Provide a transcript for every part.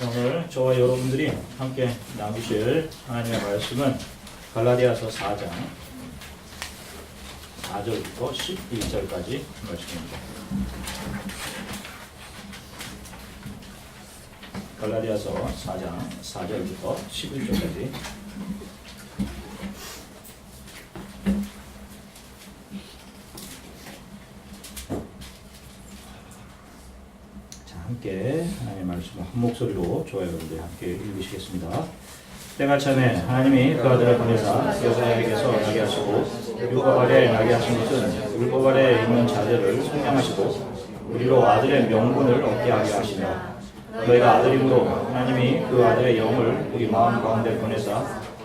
오늘 저와 여러분들이 함께 나누실 하나님의 말씀은 갈라디아서 4장 4절부터 11절까지 말씀입니다. 갈라디아서 4장 4절부터 11절까지. 함께 하나님의 말씀을 한 목소리로 저와 여러분들이 함께 읽으시겠습니다. 때가 참에 하나님이 그 아들을 보내사 여자에게서 나게 하시고 율법 아래 나게 하신 것은 율법 아래 있는 자들을 속량하시고 우리로 아들의 명분을 얻게 하게 하시며 너희가 아들이므로 하나님이 그 아들의 영을 우리 마음 가운데 보내사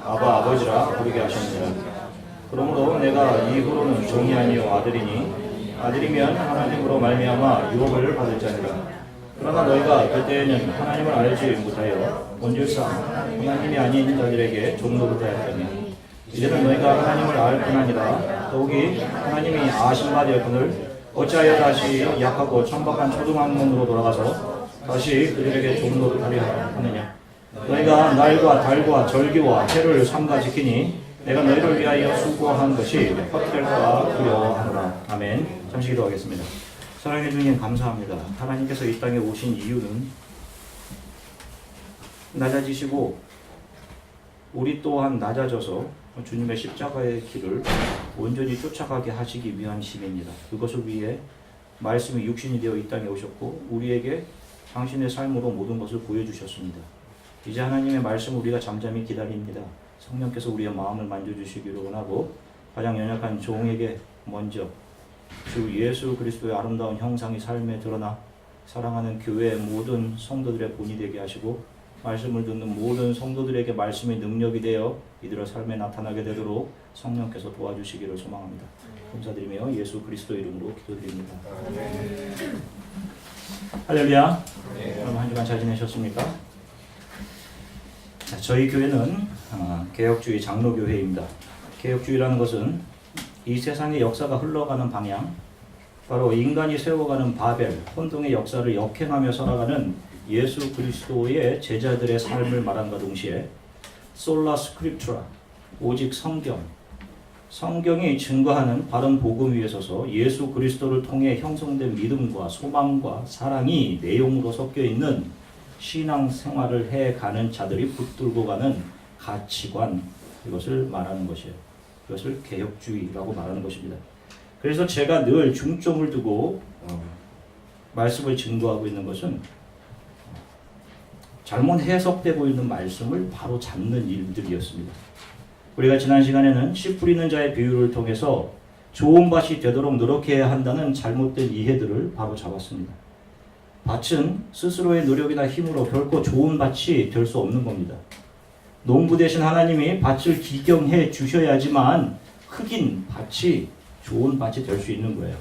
아바 아버지라 부르게 하셨느니라. 그러므로 내가 이후로는 종이 아니요 아들이니 아들이면 하나님으로 말미암아 유업을 받을 자니라. 그러나 너희가 그때에는 하나님을 알지 못하여 본질상 하나님이 아닌 자들에게 종노릇하였더니 이제는 너희가 하나님을 알 뿐 아니라 더욱이 하나님이 아신 바 되었거늘 어찌하여 다시 약하고 천박한 초등학문으로 돌아가서 다시 그들에게 종노릇하려 하느냐. 너희가 날과 달과 절기와 해를 삼가 지키니 내가 너희를 위하여 수고한 것이 헛될까 두려워하노라. 아멘. 잠시 기도하겠습니다. 사랑해 주님 감사합니다. 하나님께서 이 땅에 오신 이유는 낮아지시고 우리 또한 낮아져서 주님의 십자가의 길을 온전히 쫓아가게 하시기 위한 심입니다. 그것을 위해 말씀이 육신이 되어 이 땅에 오셨고 우리에게 당신의 삶으로 모든 것을 보여주셨습니다. 이제 하나님의 말씀을 우리가 잠잠히 기다립니다. 성령께서 우리의 마음을 만져주시기를 원하고 가장 연약한 종에게 먼저 주 예수 그리스도의 아름다운 형상이 삶에 드러나 사랑하는 교회의 모든 성도들의 본이 되게 하시고 말씀을 듣는 모든 성도들에게 말씀의 능력이 되어 이들의 삶에 나타나게 되도록 성령께서 도와주시기를 소망합니다. 감사드리며 예수 그리스도 이름으로 기도드립니다. 할렐루야. 여러분 한 주간 잘 지내셨습니까? 자, 저희 교회는 개혁주의 장로교회입니다. 개혁주의라는 것은 이 세상의 역사가 흘러가는 방향, 바로 인간이 세워가는 바벨, 혼동의 역사를 역행하며 살아가는 예수 그리스도의 제자들의 삶을 말함과 동시에 솔라 스크립투라, 오직 성경, 성경이 증거하는 바른 복음 위에 서서 예수 그리스도를 통해 형성된 믿음과 소망과 사랑이 내용으로 섞여 있는 신앙 생활을 해가는 자들이 붙들고 가는 가치관, 이것을 말하는 것이에요. 이것을 개혁주의라고 말하는 것입니다. 그래서 제가 늘 중점을 두고 말씀을 증거하고 있는 것은 잘못 해석되고 있는 말씀을 바로 잡는 일들이었습니다. 우리가 지난 시간에는 씨 뿌리는 자의 비유를 통해서 좋은 밭이 되도록 노력해야 한다는 잘못된 이해들을 바로 잡았습니다. 밭은 스스로의 노력이나 힘으로 결코 좋은 밭이 될 수 없는 겁니다. 농부 되신 하나님이 밭을 기경해 주셔야지만 흙인 밭이 좋은 밭이 될 수 있는 거예요.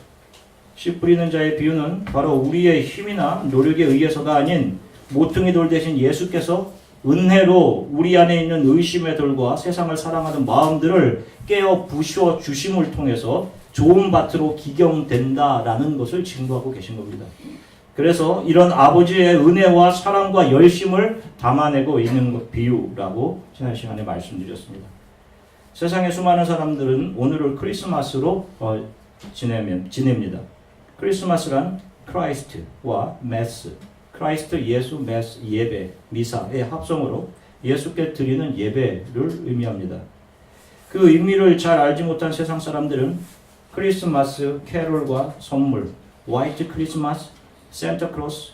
씨 뿌리는 자의 비유는 바로 우리의 힘이나 노력에 의해서가 아닌 모퉁이 돌 대신 예수께서 은혜로 우리 안에 있는 의심의 돌과 세상을 사랑하는 마음들을 깨어 부셔 주심을 통해서 좋은 밭으로 기경된다라는 것을 증거하고 계신 겁니다. 그래서 이런 아버지의 은혜와 사랑과 열심을 담아내고 있는 것 비유라고 지난 시간에 말씀드렸습니다. 세상의 수많은 사람들은 오늘을 크리스마스로 지냅니다. 크리스마스란 크라이스트와 메스, 크라이스트 예수 메스 예배, 미사의 합성으로 예수께 드리는 예배를 의미합니다. 그 의미를 잘 알지 못한 세상 사람들은 크리스마스 캐롤과 선물, 화이트 크리스마스, 산타클로스,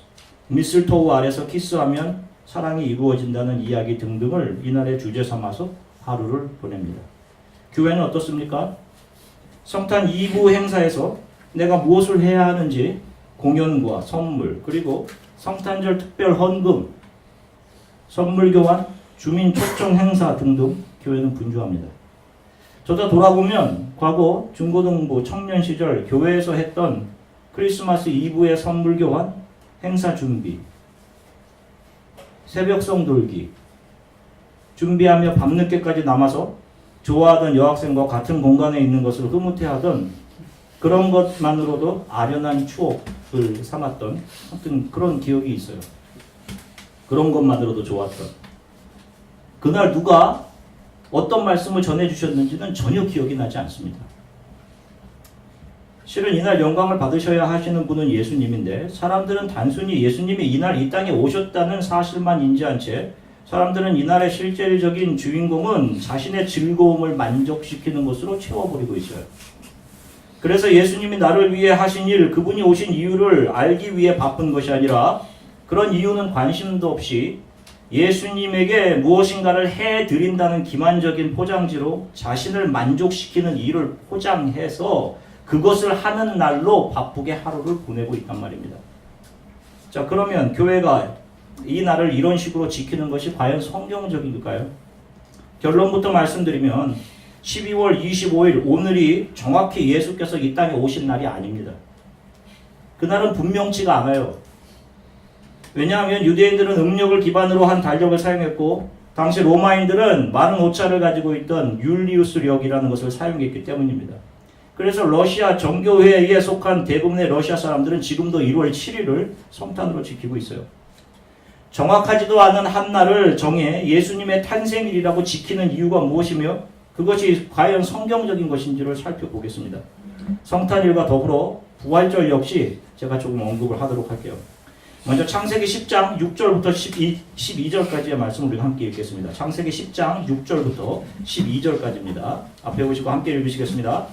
미슬토우 아래서 키스하면 사랑이 이루어진다는 이야기 등등을 이날의 주제 삼아서 하루를 보냅니다. 교회는 어떻습니까? 성탄 2부 행사에서 내가 무엇을 해야 하는지 공연과 선물, 그리고 성탄절 특별 헌금, 선물 교환, 주민 초청 행사 등등 교회는 분주합니다. 저도 돌아보면 과거 중고등부 청년 시절 교회에서 했던 크리스마스 이브의 선물 교환, 행사 준비, 새벽송 돌기, 준비하며 밤늦게까지 남아서 좋아하던 여학생과 같은 공간에 있는 것을 흐뭇해하던 그런 것만으로도 아련한 추억을 삼았던 아무튼 그런 기억이 있어요. 그런 것만으로도 좋았던. 그날 누가 어떤 말씀을 전해주셨는지는 전혀 기억이 나지 않습니다. 실은 이날 영광을 받으셔야 하시는 분은 예수님인데 사람들은 단순히 예수님이 이날 이 땅에 오셨다는 사실만 인지한 채 사람들은 이날의 실질적인 주인공은 자신의 즐거움을 만족시키는 것으로 채워버리고 있어요. 그래서 예수님이 나를 위해 하신 일, 그분이 오신 이유를 알기 위해 바쁜 것이 아니라 그런 이유는 관심도 없이 예수님에게 무엇인가를 해드린다는 기만적인 포장지로 자신을 만족시키는 일을 포장해서 그것을 하는 날로 바쁘게 하루를 보내고 있단 말입니다. 자, 그러면 교회가 이 날을 이런 식으로 지키는 것이 과연 성경적일까요? 결론부터 말씀드리면 12월 25일 오늘이 정확히 예수께서 이 땅에 오신 날이 아닙니다. 그날은 분명치가 않아요. 왜냐하면 유대인들은 음력을 기반으로 한 달력을 사용했고 당시 로마인들은 많은 오차를 가지고 있던 율리우스력이라는 것을 사용했기 때문입니다. 그래서 러시아 정교회에 속한 대부분의 러시아 사람들은 지금도 1월 7일을 성탄으로 지키고 있어요. 정확하지도 않은 한 날을 정해 예수님의 탄생일이라고 지키는 이유가 무엇이며 그것이 과연 성경적인 것인지를 살펴보겠습니다. 성탄일과 더불어 부활절 역시 제가 조금 언급을 하도록 할게요. 먼저 창세기 10장 6절부터 12절까지의 말씀을 우리가 함께 읽겠습니다. 창세기 10장 6절부터 12절까지입니다. 앞에 보시고 함께 읽으시겠습니다.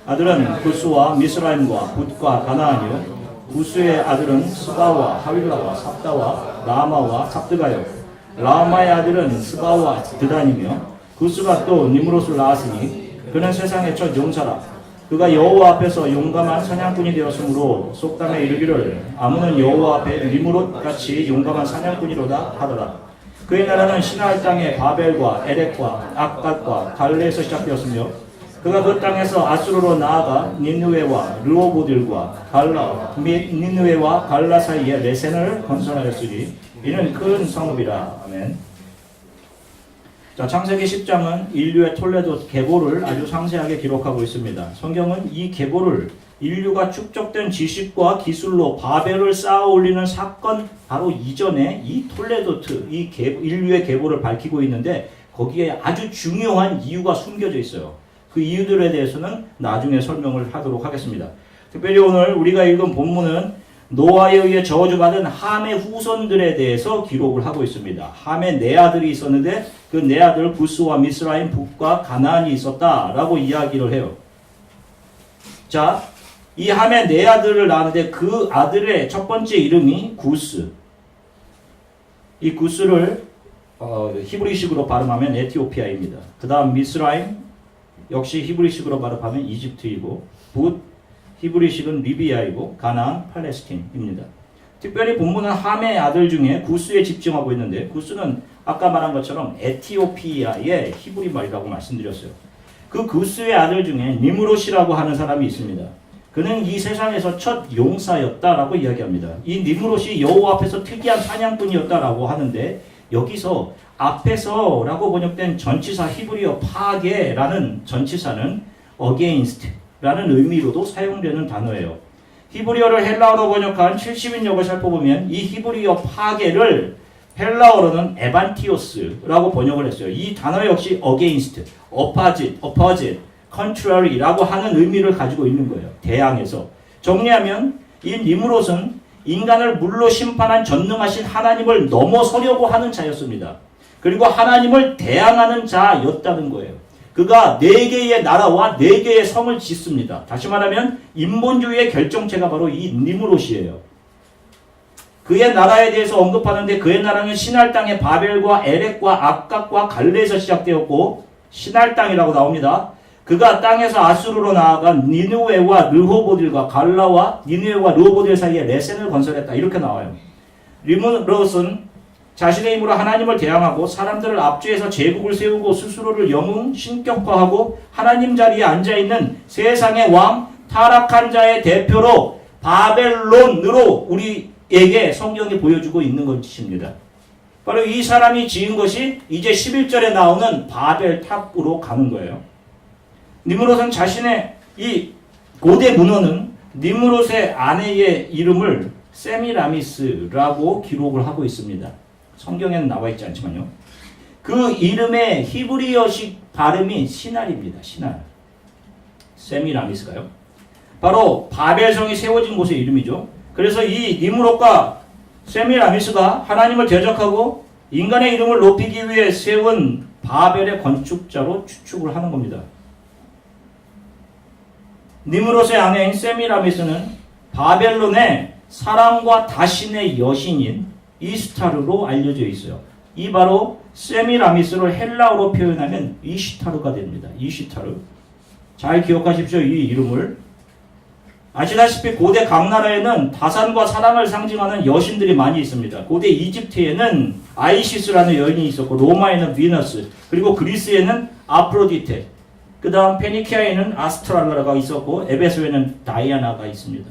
아들은 구스와 미스라임과 붓과 가나안이요 구스의 아들은 스바와 하윌라와 삽다와 라마와 삽드가요 라마의 아들은 스바와 드단이며 구스가 또 니므롯을 낳았으니 그는 세상의 첫 용사라. 그가 여호와 앞에서 용감한 사냥꾼이 되었으므로 속담에 이르기를 아무는 여호와 앞에 니므롯같이 용감한 사냥꾼이로다 하더라. 그의 나라는 시나알 땅의 바벨과 에렉과 악갓과 갈레에서 시작되었으며 그가 그 땅에서 아수르로 나아가 니느웨와 르호보딜과 갈라 및 니느웨와 갈라 사이에 레센을 건설하였으니 이는 큰 성읍이라. 아멘. 자, 창세기 10장은 인류의 톨레도 계보를 아주 상세하게 기록하고 있습니다. 성경은 이 계보를 인류가 축적된 지식과 기술로 바벨을 쌓아 올리는 사건 바로 이전에 이 톨레도트, 인류의 계보를 밝히고 있는데 거기에 아주 중요한 이유가 숨겨져 있어요. 그 이유들에 대해서는 나중에 설명을 하도록 하겠습니다. 특별히 오늘 우리가 읽은 본문은 노아에 의해 저주받은 함의 후손들에 대해서 기록을 하고 있습니다. 함의 네 아들이 있었는데 그 네 아들 구스와 미스라임, 붓과 가나안이 있었다라고 이야기를 해요. 자, 이 함의 네 아들을 낳았는데 그 아들의 첫 번째 이름이 구스. 이 구스를 히브리식으로 발음하면 에티오피아입니다. 그 다음 미스라임 역시 히브리식으로 발음하면 이집트이고 붓 히브리식은 리비아이고 가나안 팔레스틴입니다. 특별히 본문은 함의 아들 중에 구스에 집중하고 있는데 구스는 아까 말한 것처럼 에티오피아의 히브리 말이라고 말씀드렸어요. 그 구스의 아들 중에 니므롯이라고 하는 사람이 있습니다. 그는 이 세상에서 첫 용사였다라고 이야기합니다. 이 니므롯이 여호와 앞에서 특이한 사냥꾼이었다라고 하는데 여기서 앞에서라고 번역된 전치사 히브리어 파괴라는 전치사는 against 라는 의미로도 사용되는 단어예요. 히브리어를 헬라어로 번역한 70인역을 살펴보면 이 히브리어 파괴를 헬라어로는 에반티오스라고 번역을 했어요. 이 단어 역시 against, opposite, contrary라고 하는 의미를 가지고 있는 거예요. 대항해서. 정리하면 이 니므롯은 인간을 물로 심판한 전능하신 하나님을 넘어서려고 하는 자였습니다. 그리고 하나님을 대항하는 자였다는 거예요. 그가 4개의 나라와 4개의 성을 짓습니다. 다시 말하면 인본주의의 결정체가 바로 이 니므롯이에요. 그의 나라에 대해서 언급하는데 그의 나라는 시날 땅의 바벨과 에렉과 악갓과 갈레에서 시작되었고 시날 땅이라고 나옵니다. 그가 땅에서 아수르로 나아가 니느웨와 르호보딜과 갈라와 니느웨와 르호보딜 사이에 레센을 건설했다. 이렇게 나와요. 니므롯은 자신의 힘으로 하나님을 대항하고 사람들을 압제해서 제국을 세우고 스스로를 영웅 신격화하고 하나님 자리에 앉아있는 세상의 왕 타락한 자의 대표로 바벨론으로 우리에게 성경이 보여주고 있는 것입니다. 바로 이 사람이 지은 것이 이제 11절에 나오는 바벨탑으로 가는 거예요. 니므롯은 자신의 이 고대 문헌은 니므롯의 아내의 이름을 세미라미스라고 기록을 하고 있습니다. 성경에는 나와 있지 않지만요. 그 이름의 히브리어식 발음이 시날입니다. 시날. 세미라미스가요. 바로 바벨성이 세워진 곳의 이름이죠. 그래서 이 니므롯과 세미라미스가 하나님을 대적하고 인간의 이름을 높이기 위해 세운 바벨의 건축자로 추측을 하는 겁니다. 니므롯의 아내인 세미라미스는 바벨론의 사랑과 다신의 여신인 이스타르로 알려져 있어요. 이 바로 세미라미스를 헬라어로 표현하면 이시타르가 됩니다. 이시타르. 잘 기억하십시오. 이 이름을. 아시다시피 고대 각 나라에는 다산과 사랑을 상징하는 여신들이 많이 있습니다. 고대 이집트에는 아이시스라는 여인이 있었고, 로마에는 비너스, 그리고 그리스에는 아프로디테, 그 다음 페니키아에는 아스트랄라가 있었고, 에베소에는 다이아나가 있습니다.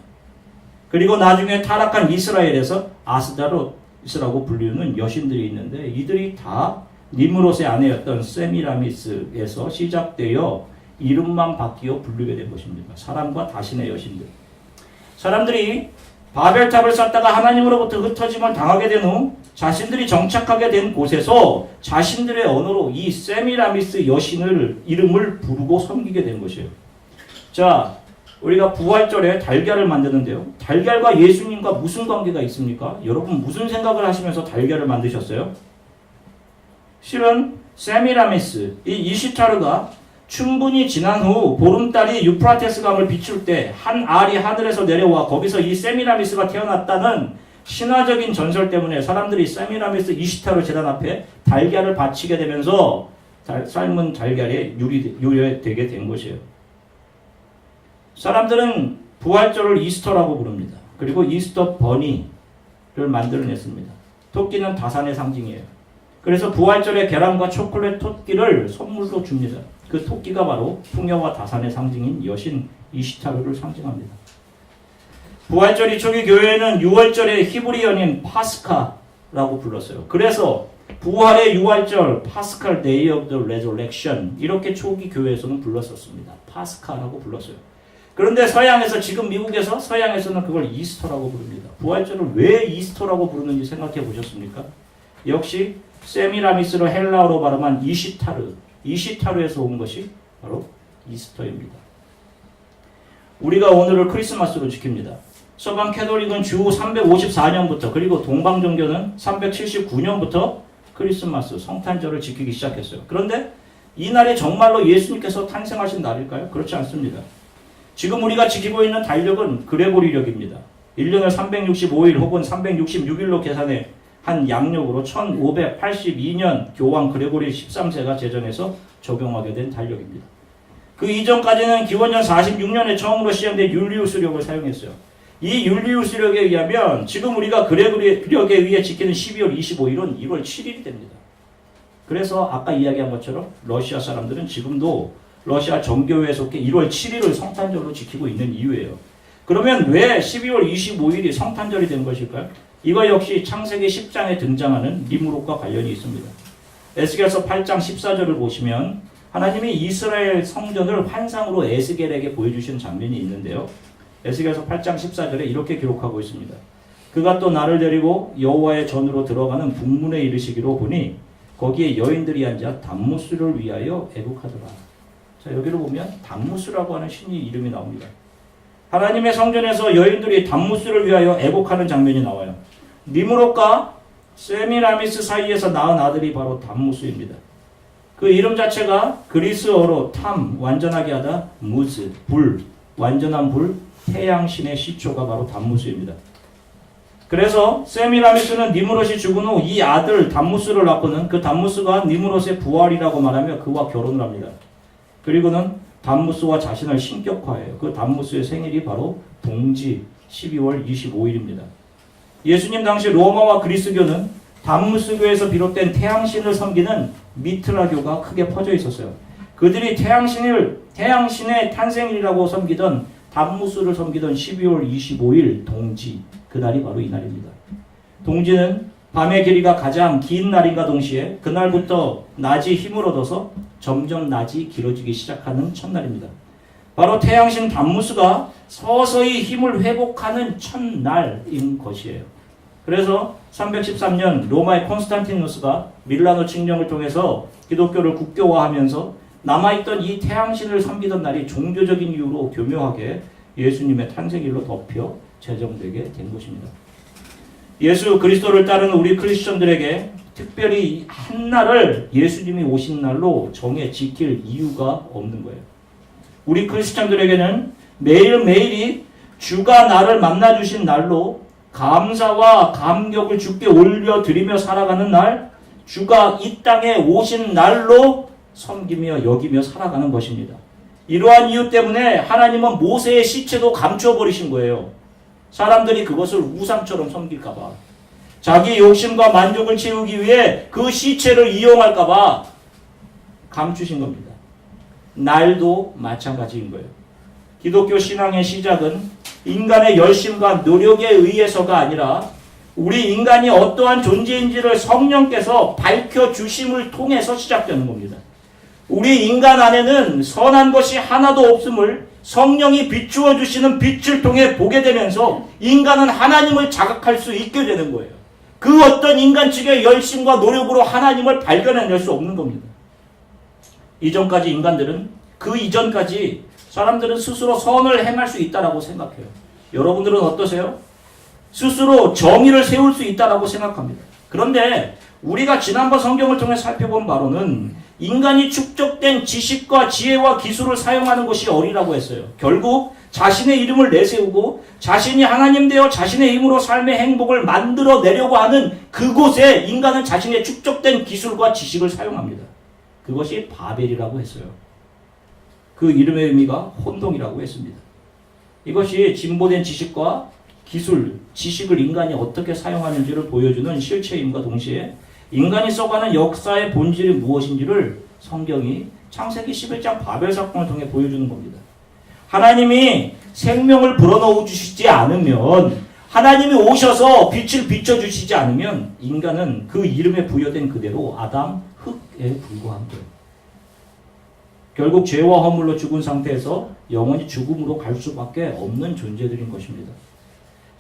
그리고 나중에 타락한 이스라엘에서 아스다로스라고 불리는 여신들이 있는데, 이들이 다 니므롯의 아내였던 세미라미스에서 시작되어 이름만 바뀌어 부르게 된 것입니다. 사람과 다신의 여신들. 사람들이 바벨탑을 쌓다가 하나님으로부터 흩어짐을 당하게 된 후 자신들이 정착하게 된 곳에서 자신들의 언어로 이 세미라미스 여신을 이름을 부르고 섬기게 된 것이에요. 자, 우리가 부활절에 달걀을 만드는데요. 달걀과 예수님과 무슨 관계가 있습니까? 여러분 무슨 생각을 하시면서 달걀을 만드셨어요? 실은 세미라미스, 이 이시타르가 충분히 지난 후 보름달이 유프라테스 강을 비출 때 한 알이 하늘에서 내려와 거기서 이 세미라미스가 태어났다는 신화적인 전설 때문에 사람들이 세미라미스 이시타르 제단 앞에 달걀을 바치게 되면서 삶은 달걀에 유래되게 된 것이에요. 사람들은 부활절을 이스터라고 부릅니다. 그리고 이스터 버니를 만들어냈습니다. 토끼는 다산의 상징이에요. 그래서 부활절에 계란과 초콜릿 토끼를 선물로 줍니다. 그 토끼가 바로 풍요와 다산의 상징인 여신 이시타르를 상징합니다. 부활절 이초기 교회는 6월절의 히브리어인 파스카라고 불렀어요. 그래서 부활의 6월절, 파스칼 데이 오브 더 레저렉션, 이렇게 초기 교회에서는 불렀었습니다. 파스카라고 불렀어요. 그런데 서양에서, 지금 미국에서 서양에서는 그걸 이스터라고 부릅니다. 부활절을 왜 이스터라고 부르는지 생각해 보셨습니까? 역시 세미라미스로 헬라어로 발음한 이시타르에서 온 것이 바로 이스터입니다. 우리가 오늘을 크리스마스로 지킵니다. 서방 캐톨릭은 주 354년부터, 그리고 동방종교는 379년부터 크리스마스, 성탄절을 지키기 시작했어요. 그런데 이 날이 정말로 예수님께서 탄생하신 날일까요? 그렇지 않습니다. 지금 우리가 지키고 있는 달력은 그레고리력입니다. 1년을 365일 혹은 366일로 계산해 한 양력으로 1582년 교황 그레고리 13세가 제정해서 적용하게 된 달력입니다. 그 이전까지는 기원전 46년에 처음으로 시행된 율리우스력을 사용했어요. 이 율리우스력에 의하면 지금 우리가 그레고리력에 의해 지키는 12월 25일은 1월 7일이 됩니다. 그래서 아까 이야기한 것처럼 러시아 사람들은 지금도 러시아 정교회에 속해 1월 7일을 성탄절로 지키고 있는 이유예요. 그러면 왜 12월 25일이 성탄절이 된 것일까요? 이거 역시 창세기 10장에 등장하는 니므롯과 관련이 있습니다. 에스겔서 8장 14절을 보시면 하나님이 이스라엘 성전을 환상으로 에스겔에게 보여주신 장면이 있는데요. 에스겔서 8장 14절에 이렇게 기록하고 있습니다. 그가 또 나를 데리고 여호와의 전으로 들어가는 북문에 이르시기로 보니 거기에 여인들이 앉아 담무스를 위하여 애국하더라. 자, 여기를 보면 담무스라고 하는 신이 이름이 나옵니다. 하나님의 성전에서 여인들이 담무스를 위하여 애곡하는 장면이 나와요. 니므롯과 세미라미스 사이에서 낳은 아들이 바로 담무스입니다. 그 이름 자체가 그리스어로 탐, 완전하게 하다, 무스, 불, 완전한 불, 태양신의 시초가 바로 담무스입니다. 그래서 세미라미스는 니므롯이 죽은 후 이 아들 담무스를 낳고는 그 담무스가 니므롯의 부활이라고 말하며 그와 결혼을 합니다. 그리고는 담무스와 자신을 신격화해요. 그 담무스의 생일이 바로 동지 12월 25일입니다. 예수님 당시 로마와 그리스교는 담무스교에서 비롯된 태양신을 섬기는 미트라교가 크게 퍼져 있었어요. 그들이 태양신의 탄생일이라고 섬기던 담무스를 섬기던 12월 25일 동지, 그날이 바로 이날입니다. 동지는 밤의 길이가 가장 긴 날인가 동시에 그날부터 낮이 힘을 얻어서 점점 낮이 길어지기 시작하는 첫날입니다. 바로 태양신 담무스가 서서히 힘을 회복하는 첫날인 것이에요. 그래서 313년 로마의 콘스탄티누스가 밀라노 칙령을 통해서 기독교를 국교화하면서 남아있던 이 태양신을 섬기던 날이 종교적인 이유로 교묘하게 예수님의 탄생일로 덮여 제정되게 된 것입니다. 예수 그리스도를 따르는 우리 크리스천들에게 특별히 한 날을 예수님이 오신 날로 정해 지킬 이유가 없는 거예요. 우리 크리스천들에게는 매일매일이 주가 나를 만나주신 날로 감사와 감격을 주께 올려드리며 살아가는 날, 주가 이 땅에 오신 날로 섬기며 여기며 살아가는 것입니다. 이러한 이유 때문에 하나님은 모세의 시체도 감춰버리신 거예요. 사람들이 그것을 우상처럼 섬길까봐, 자기 욕심과 만족을 채우기 위해 그 시체를 이용할까봐 감추신 겁니다. 날도 마찬가지인 거예요. 기독교 신앙의 시작은 인간의 열심과 노력에 의해서가 아니라 우리 인간이 어떠한 존재인지를 성령께서 밝혀주심을 통해서 시작되는 겁니다. 우리 인간 안에는 선한 것이 하나도 없음을 성령이 비추어 주시는 빛을 통해 보게 되면서 인간은 하나님을 자각할 수 있게 되는 거예요. 그 어떤 인간 측의 열심과 노력으로 하나님을 발견해낼 수 없는 겁니다. 이전까지 인간들은, 그 이전까지 사람들은 스스로 선을 행할 수 있다라고 생각해요. 여러분들은 어떠세요? 스스로 정의를 세울 수 있다라고 생각합니다. 그런데 우리가 지난번 성경을 통해 살펴본 바로는 인간이 축적된 지식과 지혜와 기술을 사용하는 것이 어리라고 했어요. 결국 자신의 이름을 내세우고 자신이 하나님 되어 자신의 힘으로 삶의 행복을 만들어내려고 하는 그곳에 인간은 자신의 축적된 기술과 지식을 사용합니다. 그것이 바벨이라고 했어요. 그 이름의 의미가 혼동이라고 했습니다. 이것이 진보된 지식과 기술, 지식을 인간이 어떻게 사용하는지를 보여주는 실체임과 동시에 인간이 써가는 역사의 본질이 무엇인지를 성경이 창세기 11장 바벨 사건을 통해 보여주는 겁니다. 하나님이 생명을 불어넣어 주시지 않으면, 하나님이 오셔서 빛을 비춰주시지 않으면 인간은 그 이름에 부여된 그대로 아담, 흙에 불과한 거예요. 결국 죄와 허물로 죽은 상태에서 영원히 죽음으로 갈 수밖에 없는 존재들인 것입니다.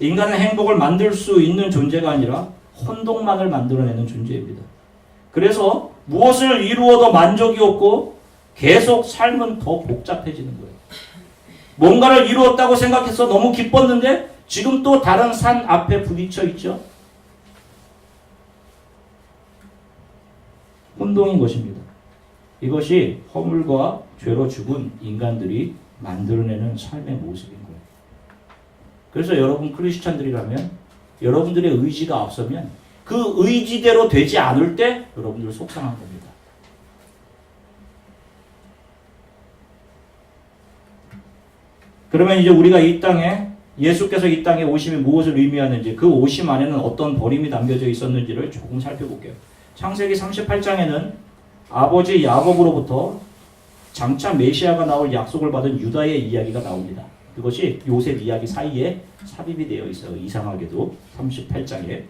인간은 행복을 만들 수 있는 존재가 아니라 혼동만을 만들어내는 존재입니다. 그래서 무엇을 이루어도 만족이 없고 계속 삶은 더 복잡해지는 거예요. 뭔가를 이루었다고 생각해서 너무 기뻤는데 지금 또 다른 산 앞에 부딪혀 있죠. 혼동인 것입니다. 이것이 허물과 죄로 죽은 인간들이 만들어내는 삶의 모습인 거예요. 그래서 여러분 크리스찬들이라면 여러분들의 의지가 앞서면 그 의지대로 되지 않을 때 여러분들 속상한 겁니다. 그러면 이제 우리가 이 땅에, 예수께서 이 땅에 오심이 무엇을 의미하는지, 그 오심 안에는 어떤 버림이 담겨져 있었는지를 조금 살펴볼게요. 창세기 38장에는 아버지 야곱으로부터 장차 메시아가 나올 약속을 받은 유다의 이야기가 나옵니다. 그것이 요셉 이야기 사이에 삽입이 되어 있어요. 이상하게도 38장에.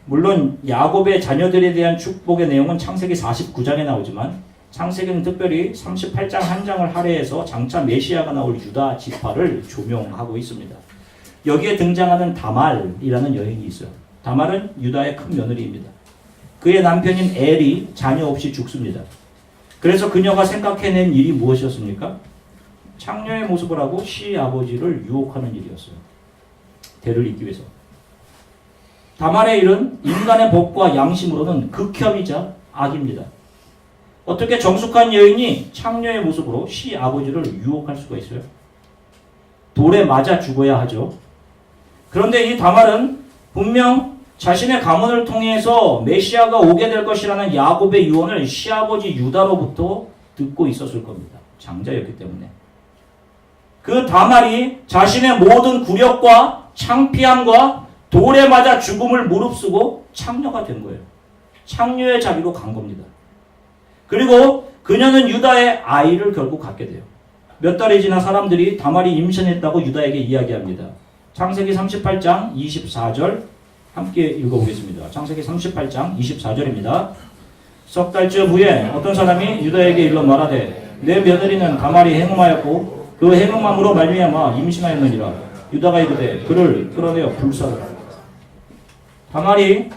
물론 야곱의 자녀들에 대한 축복의 내용은 창세기 49장에 나오지만 창세기는 특별히 38장 한 장을 할애해서 장차 메시아가 나올 유다 지파를 조명하고 있습니다. 여기에 등장하는 다말이라는 여인이 있어요. 다말은 유다의 큰 며느리입니다. 그의 남편인 엘이 자녀 없이 죽습니다. 그래서 그녀가 생각해낸 일이 무엇이었습니까? 창녀의 모습을 하고 시아버지를 유혹하는 일이었어요. 대를 잇기 위해서. 다말의 일은 인간의 법과 양심으로는 극혐이자 악입니다. 어떻게 정숙한 여인이 창녀의 모습으로 시아버지를 유혹할 수가 있어요? 돌에 맞아 죽어야 하죠. 그런데 이 다말은 분명 자신의 가문을 통해서 메시아가 오게 될 것이라는 야곱의 유언을 시아버지 유다로부터 듣고 있었을 겁니다. 장자였기 때문에. 그 다말이 자신의 모든 굴욕과 창피함과 돌에 맞아 죽음을 무릅쓰고 창녀가 된 거예요. 창녀의 자리로 간 겁니다. 그리고 그녀는 유다의 아이를 결국 갖게 돼요. 몇 달이 지나 사람들이 다말이 임신했다고 유다에게 이야기합니다. 창세기 38장 24절 함께 읽어보겠습니다. 창세기 38장 24절입니다. 석 달쯤 후에 어떤 사람이 유다에게 일러 말하되 내 며느리는 다말이 행음하였고 그 행음함으로 말미암아 임신하였느니라. 유다가 이르되 그를 끌어내어 불사르라. 다말이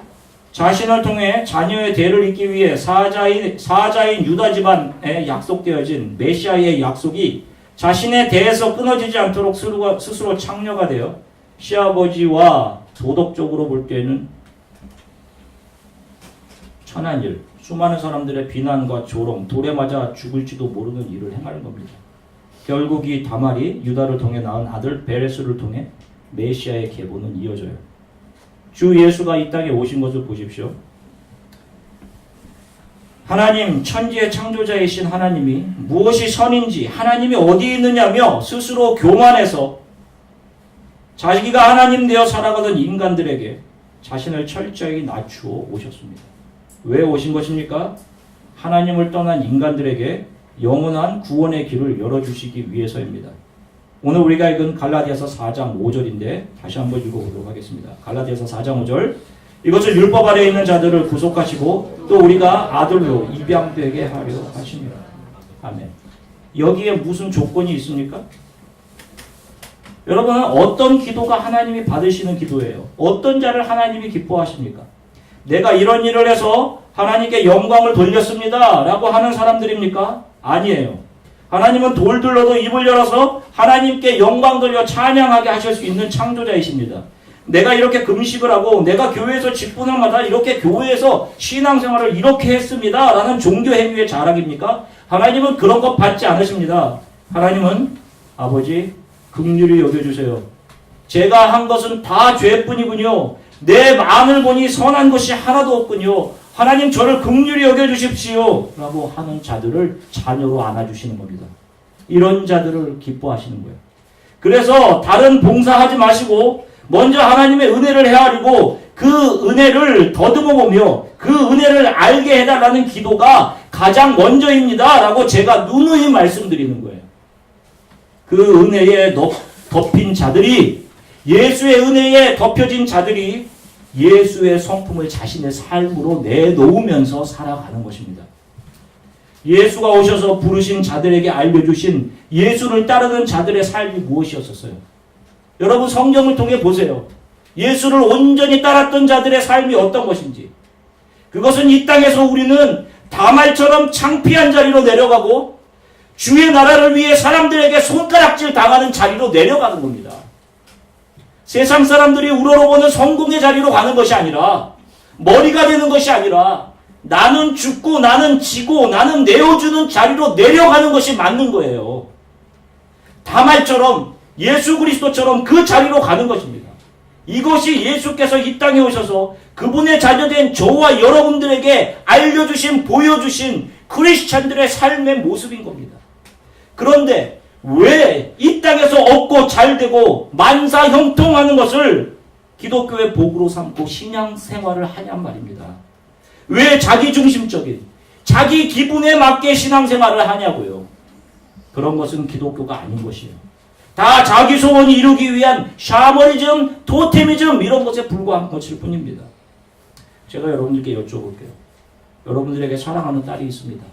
자신을 통해 자녀의 대를 잇기 위해 사자인 유다 집안에 약속되어진 메시아의 약속이 자신의 대에서 끊어지지 않도록 스스로 창녀가 되어 시아버지와 도덕적으로 볼 때는 천한 일, 수많은 사람들의 비난과 조롱, 돌에 맞아 죽을지도 모르는 일을 행하는 겁니다. 결국 이 다말이 유다를 통해 낳은 아들 베레스를 통해 메시아의 계보는 이어져요. 주 예수가 이 땅에 오신 것을 보십시오. 하나님, 천지의 창조자이신 하나님이 무엇이 선인지, 하나님이 어디 있느냐며 스스로 교만해서 자기가 하나님 되어 살아가던 인간들에게 자신을 철저히 낮추어 오셨습니다. 왜 오신 것입니까? 하나님을 떠난 인간들에게 영원한 구원의 길을 열어주시기 위해서입니다. 오늘 우리가 읽은 갈라디아서 4장 5절인데 다시 한번 읽어보도록 하겠습니다. 갈라디아서 4장 5절. 이것을 율법 아래에 있는 자들을 구속하시고 또 우리가 아들로 입양되게 하려 하십니다. 아멘. 여기에 무슨 조건이 있습니까? 여러분은 어떤 기도가 하나님이 받으시는 기도예요? 어떤 자를 하나님이 기뻐하십니까? 내가 이런 일을 해서 하나님께 영광을 돌렸습니다 라고 하는 사람들입니까? 아니에요. 하나님은 돌들러도 입을 열어서 하나님께 영광 돌려 찬양하게 하실 수 있는 창조자이십니다. 내가 이렇게 금식을 하고 내가 교회에서 직분을마다 이렇게 교회에서 신앙생활을 이렇게 했습니다 라는 종교 행위의 자랑입니까? 하나님은 그런 것 받지 않으십니다. 하나님은 아버지 긍휼히 여겨주세요. 제가 한 것은 다 죄뿐이군요. 내 마음을 보니 선한 것이 하나도 없군요. 하나님 저를 긍휼히 여겨주십시오 라고 하는 자들을 자녀로 안아주시는 겁니다. 이런 자들을 기뻐하시는 거예요. 그래서 다른 봉사하지 마시고 먼저 하나님의 은혜를 헤아리고 그 은혜를 더듬어 보며 그 은혜를 알게 해달라는 기도가 가장 먼저입니다 라고 제가 누누이 말씀드리는 거예요. 그 은혜에 덮인 자들이, 예수의 은혜에 덮여진 자들이 예수의 성품을 자신의 삶으로 내놓으면서 살아가는 것입니다. 예수가 오셔서 부르신 자들에게 알려주신 예수를 따르는 자들의 삶이 무엇이었었어요? 여러분 성경을 통해 보세요. 예수를 온전히 따랐던 자들의 삶이 어떤 것인지. 그것은 이 땅에서 우리는 다말처럼 창피한 자리로 내려가고 주의 나라를 위해 사람들에게 손가락질 당하는 자리로 내려가는 겁니다. 세상 사람들이 우러러보는 성공의 자리로 가는 것이 아니라, 머리가 되는 것이 아니라 나는 죽고 나는 지고 나는 내어주는 자리로 내려가는 것이 맞는 거예요. 다말처럼 예수 그리스도처럼 그 자리로 가는 것입니다. 이것이 예수께서 이 땅에 오셔서 그분의 자녀된 저와 여러분들에게 알려주신, 보여주신 크리스찬들의 삶의 모습인 겁니다. 그런데 왜 이 땅에서 얻고 잘되고 만사 형통하는 것을 기독교의 복으로 삼고 신앙생활을 하냔 말입니다. 왜 자기중심적인, 자기 기분에 맞게 신앙생활을 하냐고요. 그런 것은 기독교가 아닌 것이에요. 다 자기 소원을 이루기 위한 샤머니즘, 토테미즘 이런 것에 불과한 것일 뿐입니다. 제가 여러분들께 여쭤볼게요. 여러분들에게 사랑하는 딸이 있습니다.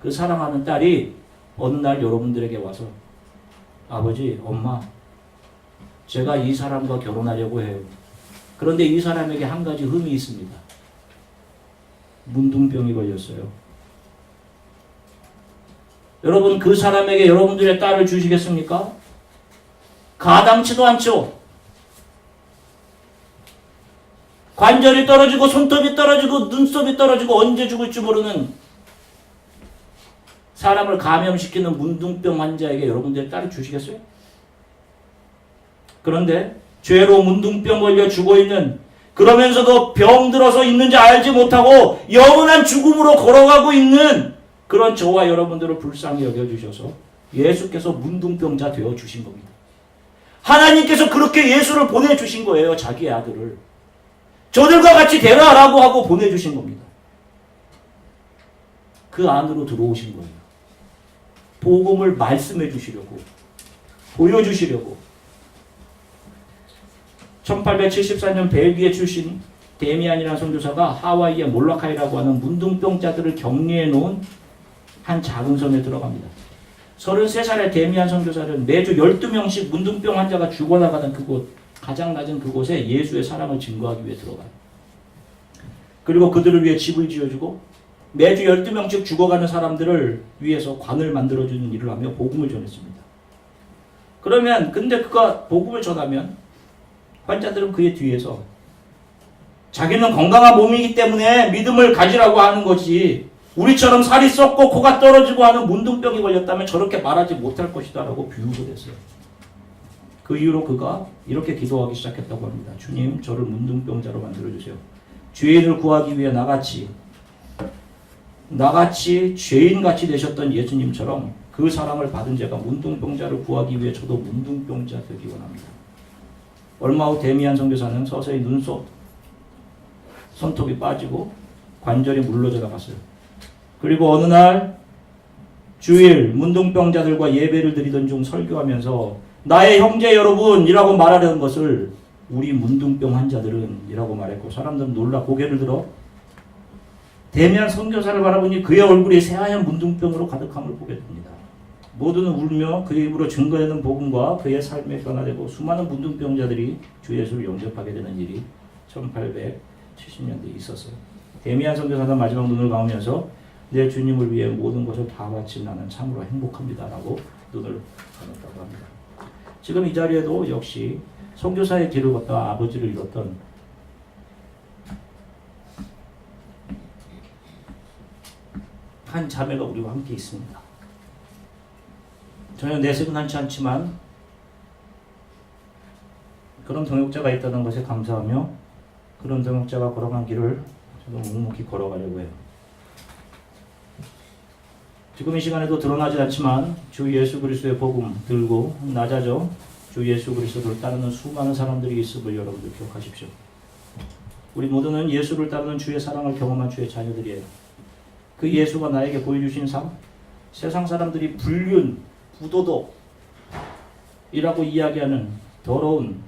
그 사랑하는 딸이 어느 날 여러분들에게 와서 아버지, 엄마, 제가 이 사람과 결혼하려고 해요. 그런데 이 사람에게 한 가지 흠이 있습니다. 문둥병이 걸렸어요. 여러분 그 사람에게 여러분들의 딸을 주시겠습니까? 가당치도 않죠. 관절이 떨어지고 손톱이 떨어지고 눈썹이 떨어지고 언제 죽을지 모르는 사람을 감염시키는 문둥병 환자에게 여러분들의 딸을 주시겠어요? 그런데 죄로 문둥병 걸려 죽어있는, 그러면서도 병들어서 있는지 알지 못하고 영원한 죽음으로 걸어가고 있는 그런 저와 여러분들을 불쌍히 여겨주셔서 예수께서 문둥병자 되어주신 겁니다. 하나님께서 그렇게 예수를 보내주신 거예요. 자기의 아들을. 저들과 같이 되라라고 하고 보내주신 겁니다. 그 안으로 들어오신 거예요. 복음을 말씀해 주시려고, 보여주시려고. 1874년 벨기에 출신 데미안이라는 선교사가 하와이의 몰라카이라고 하는 문둥병자들을 격리해 놓은 한 작은 섬에 들어갑니다. 33살의 데미안 선교사는 매주 12명씩 문둥병 환자가 죽어나가던 그곳, 가장 낮은 그곳에 예수의 사랑을 증거하기 위해 들어가요. 그리고 그들을 위해 집을 지어주고 매주 12명씩 죽어가는 사람들을 위해서 관을 만들어주는 일을 하며 복음을 전했습니다. 그러면 근데 그가 복음을 전하면 환자들은 그의 뒤에서 자기는 건강한 몸이기 때문에 믿음을 가지라고 하는 거지, 우리처럼 살이 썩고 코가 떨어지고 하는 문둥병이 걸렸다면 저렇게 말하지 못할 것이다 라고 비유를 했어요. 그 이후로 그가 이렇게 기도하기 시작했다고 합니다. 주님, 저를 문둥병자로 만들어주세요. 죄인을 구하기 위해 나같이 죄인같이 되셨던 예수님처럼 그 사랑을 받은 제가 문둥병자를 구하기 위해 저도 문둥병자 되기 원합니다. 얼마 후 데미안 선교사는 서서히 눈썹, 손톱이 빠지고 관절이 물러져 나갔어요. 그리고 어느 날 주일 문둥병자들과 예배를 드리던 중 설교하면서 나의 형제 여러분이라고 말하려는 것을 우리 문둥병 환자들은 이라고 말했고, 사람들은 놀라 고개를 들어 데미안 선교사를 바라보니 그의 얼굴이 새하얀 문둥병으로 가득함을 보게 됩니다. 모두는 울며 그의 입으로 증거하는 복음과 그의 삶에 변화되고 수많은 문둥병자들이 주 예수를 영접하게 되는 일이 1870년대에 있었어요. 데미안 선교사는 마지막 눈을 감으면서 내 주님을 위해 모든 것을 다 바친 나는 참으로 행복합니다 라고 눈을 감았다고 합니다. 지금 이 자리에도 역시 선교사의 길을 걷다가 아버지를 잃었던 한 자매가 우리와 함께 있습니다. 전혀 내색은 하지 않지만 그런 동역자가 있다는 것에 감사하며 그런 동역자가 걸어간 길을 저도 묵묵히 걸어가려고 해요. 지금 이 시간에도 드러나지 않지만 주 예수 그리스도의 복음 들고 낮아져 주 예수 그리스도를 따르는 수많은 사람들이 있음을 여러분들 기억하십시오. 우리 모두는 예수를 따르는 주의 사랑을 경험한 주의 자녀들이에요. 그 예수가 나에게 보여주신 삶, 세상 사람들이 불륜, 부도덕이라고 이야기하는 더러운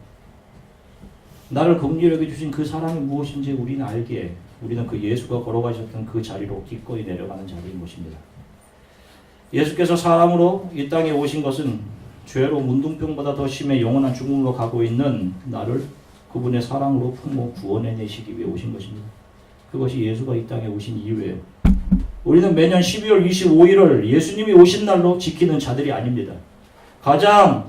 나를 긍휼히 여겨주신 그 사랑이 무엇인지 우리는 알기에 우리는 그 예수가 걸어가셨던 그 자리로 기꺼이 내려가는 자리인 것입니다. 예수께서 사람으로 이 땅에 오신 것은 죄로 문둥병보다 더 심해 영원한 죽음으로 가고 있는 나를 그분의 사랑으로 품어 구원해내시기 위해 오신 것입니다. 그것이 예수가 이 땅에 오신 이유예요. 우리는 매년 12월 25일을 예수님이 오신 날로 지키는 자들이 아닙니다. 가장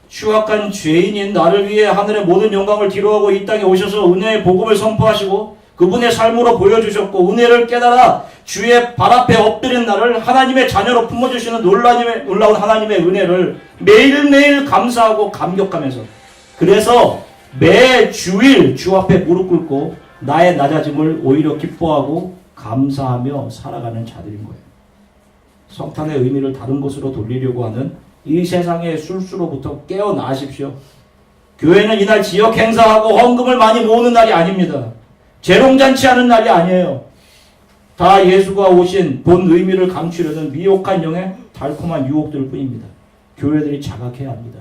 추악한 죄인인 나를 위해 하늘의 모든 영광을 뒤로하고 이 땅에 오셔서 은혜의 복음을 선포하시고 그분의 삶으로 보여주셨고 은혜를 깨달아 주의 발 앞에 엎드린 나를 하나님의 자녀로 품어주시는 놀라운 하나님의 은혜를 매일매일 감사하고 감격하면서, 그래서 매 주일 주 앞에 무릎 꿇고 나의 낮아짐을 오히려 기뻐하고 감사하며 살아가는 자들인 거예요. 성탄의 의미를 다른 곳으로 돌리려고 하는 이 세상의 술수로부터 깨어나십시오. 교회는 이날 지역 행사하고 헌금을 많이 모으는 날이 아닙니다. 재롱잔치하는 날이 아니에요. 다 예수가 오신 본 의미를 감추려는 미혹한 영의 달콤한 유혹들 뿐입니다. 교회들이 자각해야 합니다.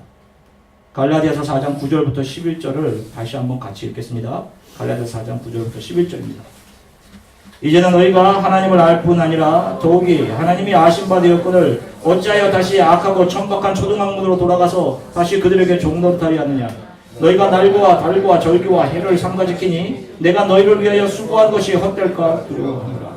갈라디아서 4장 9절부터 11절을 다시 한번 같이 읽겠습니다. 갈라디아서 4장 9절부터 11절입니다. 이제는 너희가 하나님을 알 뿐 아니라 더욱이 하나님이 아신 바 되었거늘 어찌하여 다시 악하고 천박한 초등학문으로 돌아가서 다시 그들에게 종노릇하리 하느냐. 너희가 날과 달과 절기와 해를 삼가지키니 내가 너희를 위하여 수고한 것이 헛될까 두려워하노라.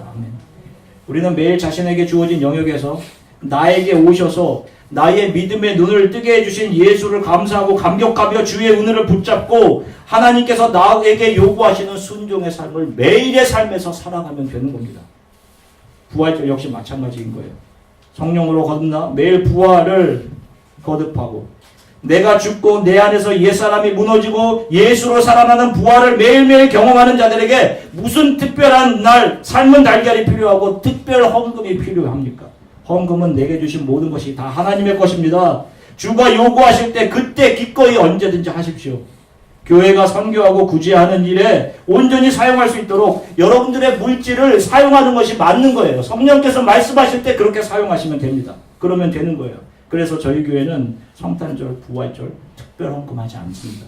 우리는 매일 자신에게 주어진 영역에서 나에게 오셔서 나의 믿음의 눈을 뜨게 해주신 예수를 감사하고 감격하며 주의 은혜를 붙잡고 하나님께서 나에게 요구하시는 순종의 삶을 매일의 삶에서 살아가면 되는 겁니다. 부활절 역시 마찬가지인 거예요. 성령으로 거듭나 매일 부활을 거듭하고 내가 죽고 내 안에서 옛사람이 무너지고 예수로 살아나는 부활을 매일매일 경험하는 자들에게 무슨 특별한 날 삶은 달걀이 필요하고 특별 헌금이 필요합니까? 헌금은 내게 주신 모든 것이 다 하나님의 것입니다. 주가 요구하실 때 그때 기꺼이 언제든지 하십시오. 교회가 선교하고 구제하는 일에 온전히 사용할 수 있도록 여러분들의 물질을 사용하는 것이 맞는 거예요. 성령께서 말씀하실 때 그렇게 사용하시면 됩니다. 그러면 되는 거예요. 그래서 저희 교회는 성탄절, 부활절 특별 헌금하지 않습니다.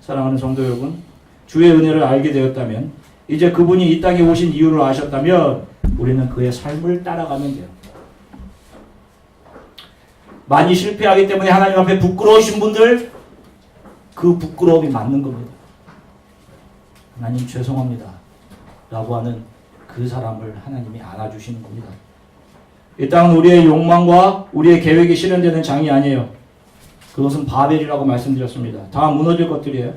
사랑하는 성도 여러분, 주의 은혜를 알게 되었다면, 이제 그분이 이 땅에 오신 이유를 아셨다면 우리는 그의 삶을 따라가면 돼요. 많이 실패하기 때문에 하나님 앞에 부끄러우신 분들, 그 부끄러움이 맞는 겁니다. 하나님 죄송합니다. 라고 하는 그 사람을 하나님이 안아주시는 겁니다. 이 땅은 우리의 욕망과 우리의 계획이 실현되는 장이 아니에요. 그것은 바벨이라고 말씀드렸습니다. 다 무너질 것들이에요.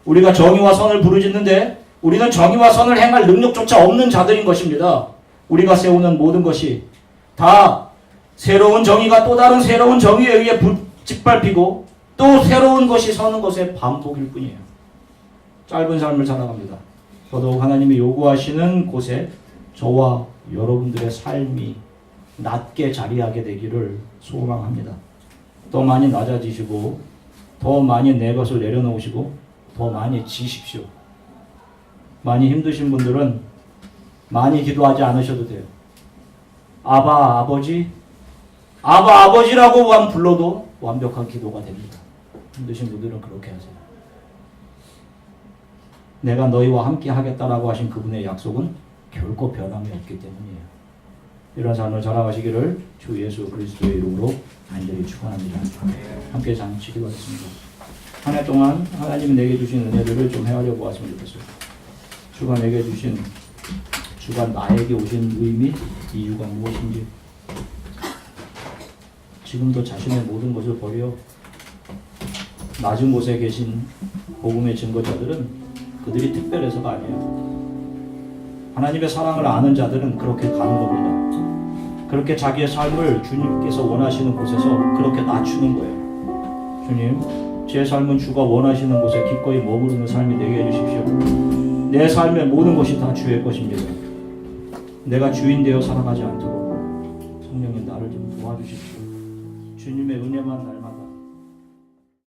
우리가 정의와 선을 부르짖는데 우리는 정의와 선을 행할 능력조차 없는 자들인 것입니다. 우리가 세우는 모든 것이 다 새로운 정의가 또 다른 새로운 정의에 의해 짓밟히고 또 새로운 것이 서는 것의 반복일 뿐이에요. 짧은 삶을 살아갑니다. 더더욱 하나님이 요구하시는 곳에 저와 여러분들의 삶이 낮게 자리하게 되기를 소망합니다. 더 많이 낮아지시고 더 많이 내 것을 내려놓으시고 더 많이 지십시오. 많이 힘드신 분들은 많이 기도하지 않으셔도 돼요. 아바 아버지, 아바 아버지라고만 불러도 완벽한 기도가 됩니다. 힘드신 분들은 그렇게 하세요. 내가 너희와 함께 하겠다라고 하신 그분의 약속은 결코 변함이 없기 때문이에요. 이런 삶을 살아가시기를 주 예수 그리스도의 이름으로 간절히 축원합니다. 함께 잠시기도 하겠습니다. 한 해 동안 하나님이 내게 주신 은혜들을 좀 헤아려 보았으면 좋겠어요. 주가 내게 주신, 주가 나에게 오신 의미, 이유가 무엇인지, 지금도 자신의 모든 것을 버려 낮은 곳에 계신 복음의 증거자들은 그들이 특별해서가 아니에요. 하나님의 사랑을 아는 자들은 그렇게 가는 겁니다. 그렇게 자기의 삶을 주님께서 원하시는 곳에서 그렇게 낮추는 거예요. 주님, 제 삶은 주가 원하시는 곳에 기꺼이 머무르는 삶이 되게 해주십시오. 내 삶의 모든 것이 다 주의 것입니다. 내가 주인 되어 살아가지 않도록 성령님 나를 좀 도와주십시오. 주님의 은혜만 날마다